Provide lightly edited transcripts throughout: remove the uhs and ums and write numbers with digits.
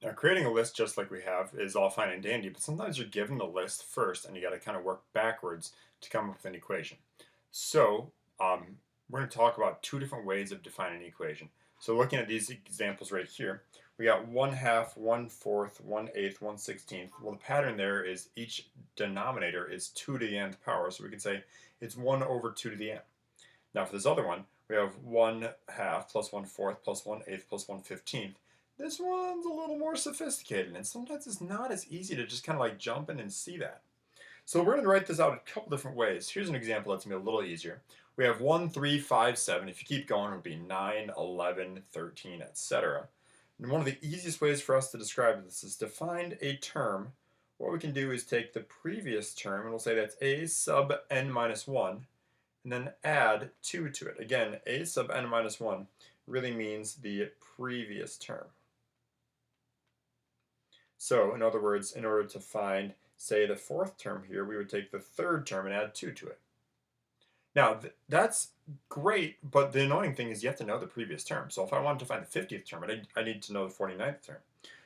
Now, creating a list just like we have is all fine and dandy, but sometimes you're given the list first and you got to kind of work backwards to come up with an equation. So, we're going to talk about two different ways of defining an equation. So, looking at these examples right here, we got 1/2, 1/4, 1/8, 1/16. Well, the pattern there is each denominator is 2 to the nth power, so we can say it's 1 over 2 to the n. Now, for this other one, we have 1/2 plus 1/4 plus 1/8 plus 1/15. This one's a little more sophisticated, and sometimes it's not as easy to just kind of like jump in and see that. So we're going to write this out a couple different ways. Here's an example that's going to be a little easier. We have 1, 3, 5, 7. If you keep going, it would be 9, 11, 13, etc. And one of the easiest ways for us to describe this is to find a term. What we can do is take the previous term, and we'll say that's a sub n minus 1, and then add 2 to it. Again, a sub n minus 1 really means the previous term. So, in other words, in order to find, say, the fourth term here, we would take the third term and add 2 to it. Now, that's great, but the annoying thing is you have to know the previous term. So if I wanted to find the 50th term, I need to know the 49th term.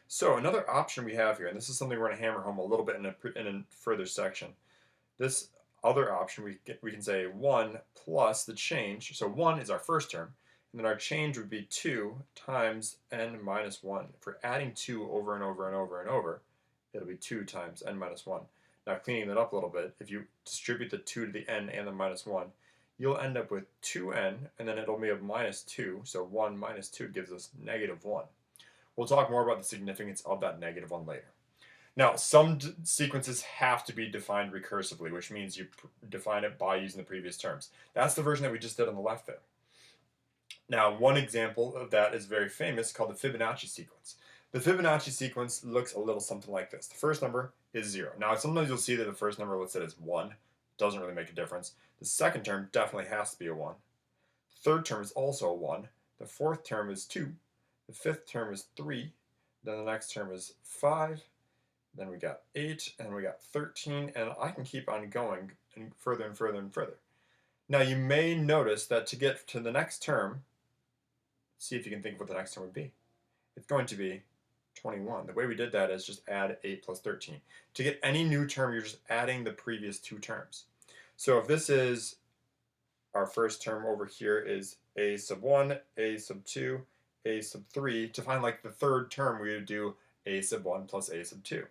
So another option we have here, and this is something we're going to hammer home a little bit in a further section. This other option, we can say 1 plus the change. So 1 is our first term, and then our change would be 2 times n minus 1. If we're adding 2 over and over and over and over, it'll be 2 times n minus 1. Now, cleaning that up a little bit, if you distribute the 2 to the n and the minus 1, you'll end up with 2n, and then it'll be a minus 2, so 1 minus 2 gives us negative 1. We'll talk more about the significance of that negative 1 later. Now, some sequences have to be defined recursively, which means you define it by using the previous terms. That's the version that we just did on the left there. Now, one example of that is very famous, called the Fibonacci sequence. The Fibonacci sequence looks a little something like this. The first number is 0. Now, sometimes you'll see that the first number listed as 1. Doesn't really make a difference. The second term definitely has to be a 1. The third term is also a 1. The fourth term is 2. The fifth term is 3. Then the next term is 5. Then we got 8, and we got 13, and I can keep on going and further and further and further. Now, you may notice that to get to the next term, see if you can think of what the next term would be. It's going to be 21. The way we did that is just add 8 plus 13. To get any new term, you're just adding the previous two terms. So if this is our first term over here is a sub 1, a sub 2, a sub 3. To find like the third term, we would do a sub 1 plus a sub 2.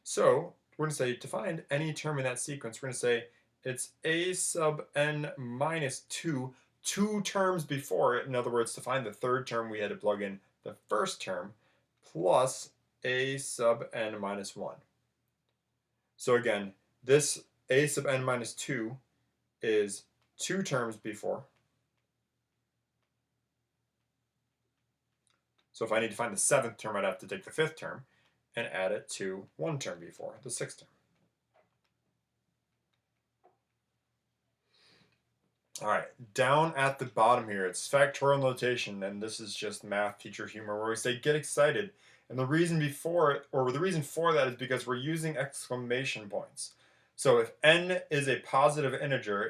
So we're going to say to find any term in that sequence, we're going to say it's a sub n minus 2, two terms before it. In other words, to find the third term, we had to plug in the first term plus a sub n minus 1. So again, this a sub n minus 2 is two terms before. So if I need to find the seventh term, I'd have to take the fifth term and add it to one term before, the sixth term. All right, down at the bottom here, it's factorial notation, and this is just math teacher humor where we say get excited. And the reason for that is because we're using exclamation points. So if n is a positive integer,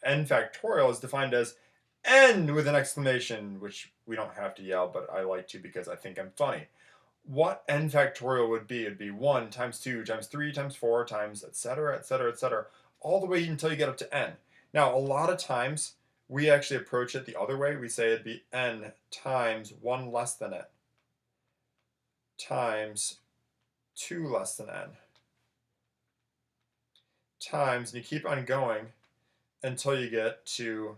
n factorial is defined as n with an exclamation, which we don't have to yell, but I like to because I think I'm funny. What n factorial would be? It'd be 1 times 2 times 3 times 4 times etc., etc., etc., all the way until you get up to n. Now, a lot of times, we actually approach it the other way. We say it'd be n times 1 less than n times 2 less than n times, and you keep on going until you get to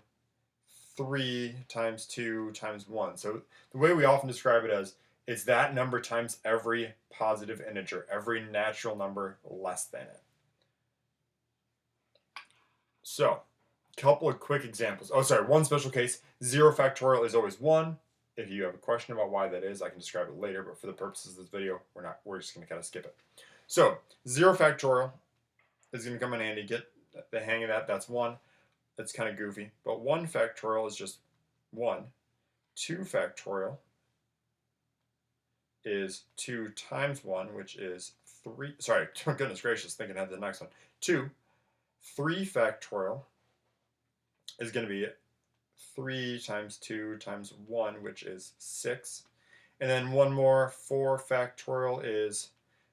3 times 2 times 1. So the way we often describe it as is that number times every positive integer, every natural number less than it. So, couple of quick examples. Oh, sorry, one special case, 0 factorial is always 1. If you have a question about why that is, I can describe it later, but for the purposes of this video, we're just going to kind of skip it. So, 0 factorial is going to come in handy. Get the hang of that. That's 1. That's kind of goofy. But 1 factorial is just 1. 2 factorial is 2 times 1, which is 3. Sorry, goodness gracious, thinking ahead to the next one. 2. 3 factorial is going to be 3 times 2 times 1, which is 6. And then one more, 4 factorial is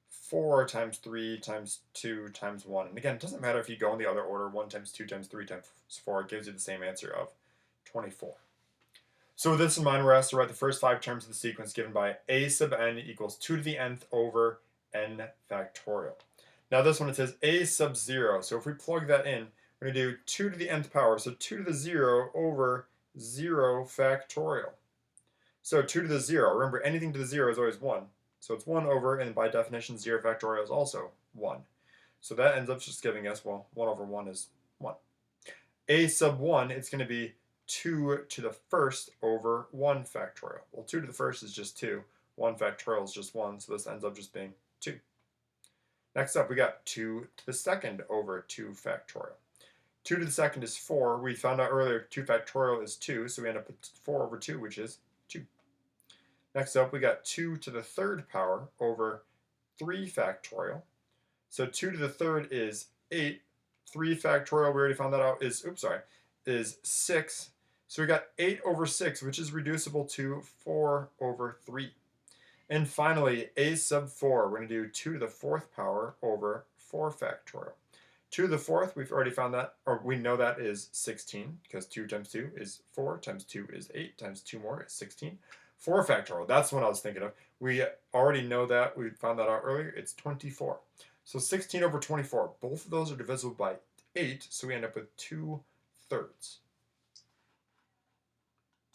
4 times 3 times 2 times 1. And again, it doesn't matter if you go in the other order, 1 times 2 times 3 times 4, it gives you the same answer of 24. So with this in mind, we're asked to write the first 5 terms of the sequence given by a sub n equals 2 to the nth over n factorial. Now this one, it says a sub 0. So if we plug that in, we're going to do 2 to the nth power. So 2 to the 0 over 0 factorial. So 2 to the 0. Remember, anything to the 0 is always 1. So it's 1 over, and by definition, 0 factorial is also 1. So that ends up just giving us, well, 1 over 1 is 1. A sub 1, it's going to be 2 to the first over 1 factorial. Well, 2 to the first is just 2. 1 factorial is just 1, so this ends up just being 2. Next up, we got 2 to the second over 2 factorial. 2 to the second is 4. We found out earlier 2 factorial is 2, so we end up with 4 over 2, which is 2. Next up, we got 2 to the third power over 3 factorial. So 2 to the third is 8. 3 factorial, we already found that out, is 6. So we got 8 over 6, which is reducible to 4 over 3. And finally, a sub 4, we're going to do 2 to the fourth power over 4 factorial. 2 to the fourth, we've already found that, or we know that is 16, because 2 times 2 is 4, times 2 is 8, times 2 more is 16. 4 factorial, that's what I was thinking of. We already know that, we found that out earlier, it's 24. So 16 over 24, both of those are divisible by 8, so we end up with 2 thirds.